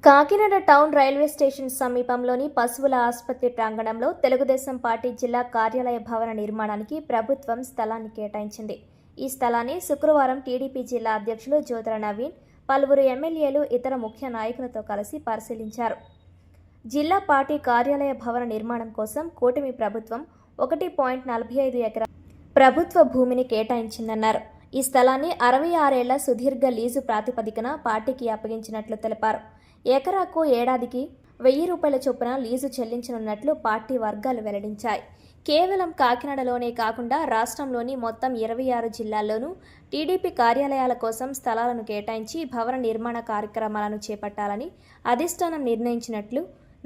Kakinada town railway station సమీపంలోని పశువుల ఆసుపత్రి ప్రాంగణంలో తెలుగుదేశం పార్టీ జిల్లా కార్యాలయ భవన నిర్మాణానికి ప్రభుత్వం స్థలాన్ని కేటాయించింది. ఈ స్థలాన్ని శుక్రవారం టీడీపీ జిల్లా అధ్యక్షులు జ్యోతుల నవీన్, పలువురు ఎమ్మెల్యేలు, ఇతర ముఖ్య నాయకులతో కలిసి పరిశీలించారు. జిల్లా పార్టీ కార్యాలయ భవన నిర్మాణం కోసం కూటమి ప్రభుత్వం 1.45 ఎకరాల ప్రభుత్వ భూమిని కేటాయించిందన్నారు. ఈ స్థలాన్ని 66 ఏళ్ల సుదీర్ఘ లీజు ప్రాతిపదికన పార్టీకి అప్పగించినట్లు తెలిపారు. ఎకరాకు ఏడాదికి 1000 రూపాయల చొప్పున లీజు చెల్లించనున్నట్లు పార్టీ వర్గాలు వెల్లడించాయి. కేవలం కాకినాడలోనే కాకుండా రాష్ట్రంలోని మొత్తం 26 జిల్లాల్లోనూ టీడీపీ కార్యాలయాల కోసం స్థలాలను కేటాయించి భవన నిర్మాణ కార్యక్రమాలను చేపట్టాలని అధిష్టానం నిర్ణయించినట్లు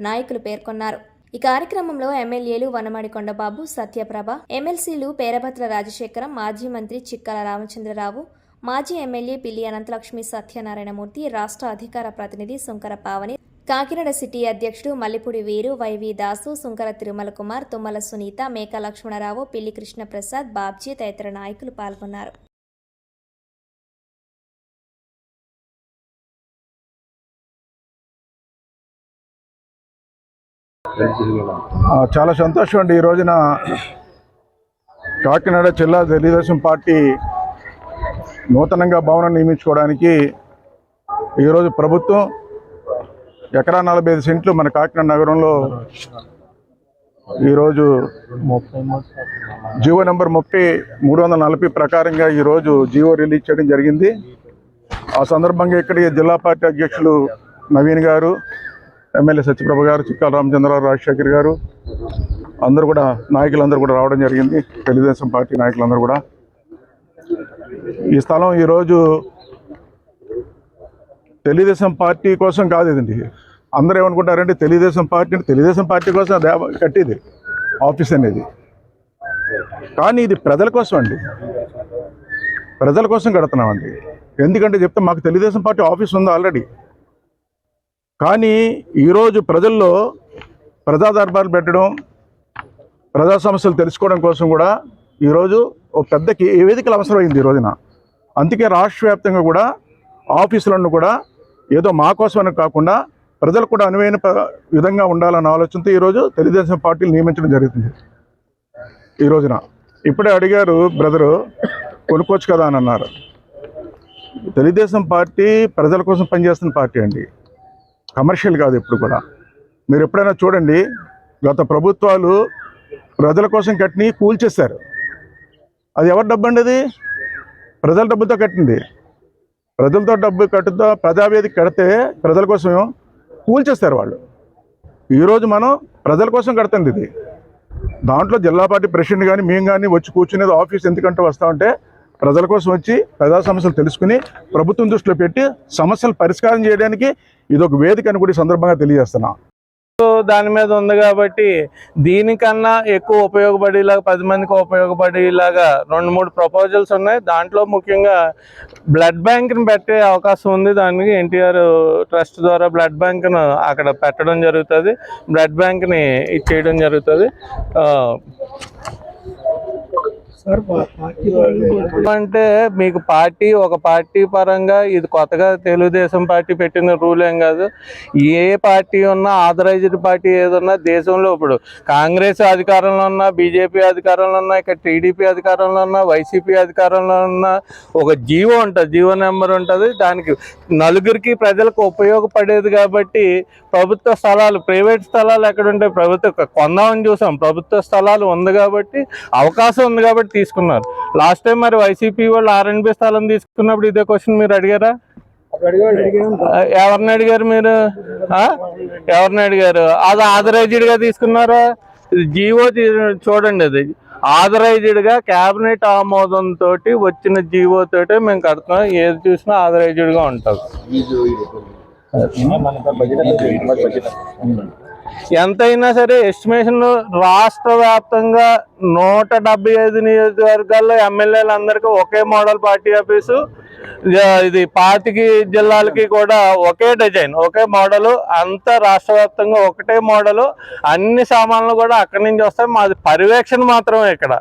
నాయకులు పేర్కొన్నారు. ఈ కార్యక్రమంలో ఎమ్మెల్యేలు వనమాడి కొండబాబు, సత్యప్రభ, ఎమ్మెల్సీలు పేరభద్ర రాజశేఖరం, మాజీ మంత్రి చిక్కల రామచంద్రరావు, మాజీ ఎమ్మెల్యే పిల్లి అనంతలక్ష్మి సత్యనారాయణమూర్తి, రాష్ట్ర అధికార ప్రతినిధి సుంకర పావని, కాకినాడ సిటీ అధ్యక్షుడు మల్లిపూడి వీరు, వైవి దాసు, సుంకర తిరుమల కుమార్, తుమ్మల సునీత, మేక లక్ష్మణరావు, పిల్లి కృష్ణప్రసాద్, బాబ్జీ తదితర నాయకులు పాల్గొన్నారు. చాలా సంతోషం అండి. ఈ రోజున కాకినాడ జిల్లా తెలుగుదేశం పార్టీ నూతనంగా భవనం నియమించుకోవడానికి ఈరోజు ప్రభుత్వం ఎకరా 45 సెంట్లు మన కాకినాడ నగరంలో ఈరోజు జీవో నెంబర్ 340 ప్రకారంగా ఈరోజు జీవో రిలీజ్ చేయడం జరిగింది. ఆ సందర్భంగా ఇక్కడికి జిల్లా పార్టీ అధ్యక్షులు నవీన్ గారు, ఎమ్మెల్యే సత్యప్రభ గారు, చిక్కల రామచంద్రరావు, రాజశేఖర్ గారు అందరూ కూడా నాయకులందరూ కూడా రావడం జరిగింది. తెలుగుదేశం పార్టీ నాయకులందరూ కూడా ఈ స్థలం ఈరోజు తెలుగుదేశం పార్టీ కోసం కాదు. ఇదండి అందరూ ఏమనుకుంటారంటే తెలుగుదేశం పార్టీ కోసం కట్టేది ఆఫీస్ అనేది, కానీ ఇది ప్రజల కోసం అండి. ప్రజల కోసం కడుతున్నామండి. ఎందుకంటే చెప్తే మాకు తెలుగుదేశం పార్టీ ఆఫీస్ ఉంది ఆల్రెడీ, కానీ ఈరోజు ప్రజల్లో ప్రజా దర్బార్లు పెట్టడం, ప్రజా సమస్యలు తెలుసుకోవడం కోసం కూడా ఈరోజు ఒక పెద్ద వేదికలు అవసరమైంది ఈ రోజున. అందుకే రాష్ట్ర వ్యాప్తంగా కూడా ఆఫీసులను కూడా ఏదో మా కోసమని కాకుండా ప్రజలు కూడా అనువైన విధంగా ఉండాలన్న ఆలోచనతో ఈరోజు తెలుగుదేశం పార్టీలు నియమించడం జరుగుతుంది. ఈ రోజున ఇప్పుడే అడిగారు బ్రదరు, కొనుక్కోవచ్చు కదా అని అన్నారు. తెలుగుదేశం పార్టీ ప్రజల కోసం పనిచేస్తున్న పార్టీ అండి, కమర్షియల్ కాదు. ఎప్పుడు కూడా మీరు ఎప్పుడైనా చూడండి, గత ప్రభుత్వాలు ప్రజల కోసం కట్టిని కూల్చేశారు. అది ఎవరి డబ్బు అండి? అది ప్రజల డబ్బుతో కట్టింది. ప్రజలతో డబ్బు కట్టుతో ప్రజావేదిక కడితే ప్రజల కోసం కూల్చేస్తారు వాళ్ళు. ఈరోజు మనం ప్రజల కోసం కడుతుంది ఇది. దాంట్లో జిల్లా పార్టీ ప్రెసిడెంట్ కానీ మేము కానీ వచ్చి కూర్చునేది ఆఫీస్ ఎందుకంటే వస్తామంటే ప్రజల కోసం వచ్చి ప్రజా సమస్యలు తెలుసుకుని ప్రభుత్వం దృష్టిలో పెట్టి సమస్యలు పరిష్కారం చేయడానికి ఇది ఒక వేదిక అని కూడా ఈ సందర్భంగా తెలియజేస్తున్నా. దాని మీద ఉంది కాబట్టి దీనికన్నా ఎక్కువ ఉపయోగపడేలాగా 10 మందికి ఉపయోగపడేలాగా 2-3 ప్రపోజల్స్ ఉన్నాయి. దాంట్లో ముఖ్యంగా బ్లడ్ బ్యాంక్ని పెట్టే అవకాశం ఉంది. దానికి ఎన్టీఆర్ ట్రస్ట్ ద్వారా బ్లడ్ బ్యాంక్ను అక్కడ పెట్టడం జరుగుతుంది. బ్లడ్ బ్యాంక్ని ఇచ్చేయడం జరుగుతుంది. అంటే మీకు ఒక పార్టీ పరంగా ఇది కొత్తగా తెలుగుదేశం పార్టీ పెట్టిన రూల్ ఏం కాదు. ఏ పార్టీ ఉన్నా, ఆథరైజ్డ్ పార్టీ ఏదన్నా దేశంలో ఇప్పుడు కాంగ్రెస్ అధికారంలో ఉన్నా, బీజేపీ అధికారంలో ఉన్నా, ఇక్కడ టీడీపీ అధికారంలో ఉన్నా, వైసీపీ అధికారంలో ఉన్నా ఒక జీవో ఉంటుంది, జీవో నెంబర్ ఉంటుంది. దానికి నలుగురికి ప్రజలకు ఉపయోగపడేది కాబట్టి ప్రభుత్వ స్థలాలు, ప్రైవేట్ స్థలాలు ఎక్కడ ఉంటాయి, ప్రభుత్వ కొందామని చూసాం. ప్రభుత్వ స్థలాలు ఉంది కాబట్టి, అవకాశం ఉంది కాబట్టి తీసుకున్నారు. లాస్ట్ టైం మరి వైసీపీ వాళ్ళు R&B స్థలం తీసుకున్నప్పుడు ఇదే క్వశ్చన్ మీరు అడిగారా? ఎవరిని అడిగారు మీరు? ఎవరిని అడిగారు? అది ఆథరైజ్డ్ గా తీసుకున్నారా? జీవో చూడండి, అది ఆథరైజ్డ్ గా క్యాబినెట్ ఆమోదంతో వచ్చిన జీవో తోటి మేము కడుతున్నాం. ఏది చూసినా ఆథరైజ్డ్ గా ఉంటుంది. ఎంతైనా సరే ఎస్టిమేషన్ రాష్ట్ర వ్యాప్తంగా 175 నియోజకవర్గాల్లో ఎమ్మెల్యేలందరికీ ఒకే మోడల్ పార్టీ ఆఫీసు, ఇది 25 జిల్లాలకి కూడా ఒకే డిజైన్, ఒకే మోడలు, అంతా రాష్ట్ర వ్యాప్తంగా ఒకటే మోడలు. అన్ని సామాన్లు కూడా అక్కడి నుంచి వస్తాయి. మాది పర్యవేక్షణ మాత్రమే ఇక్కడ.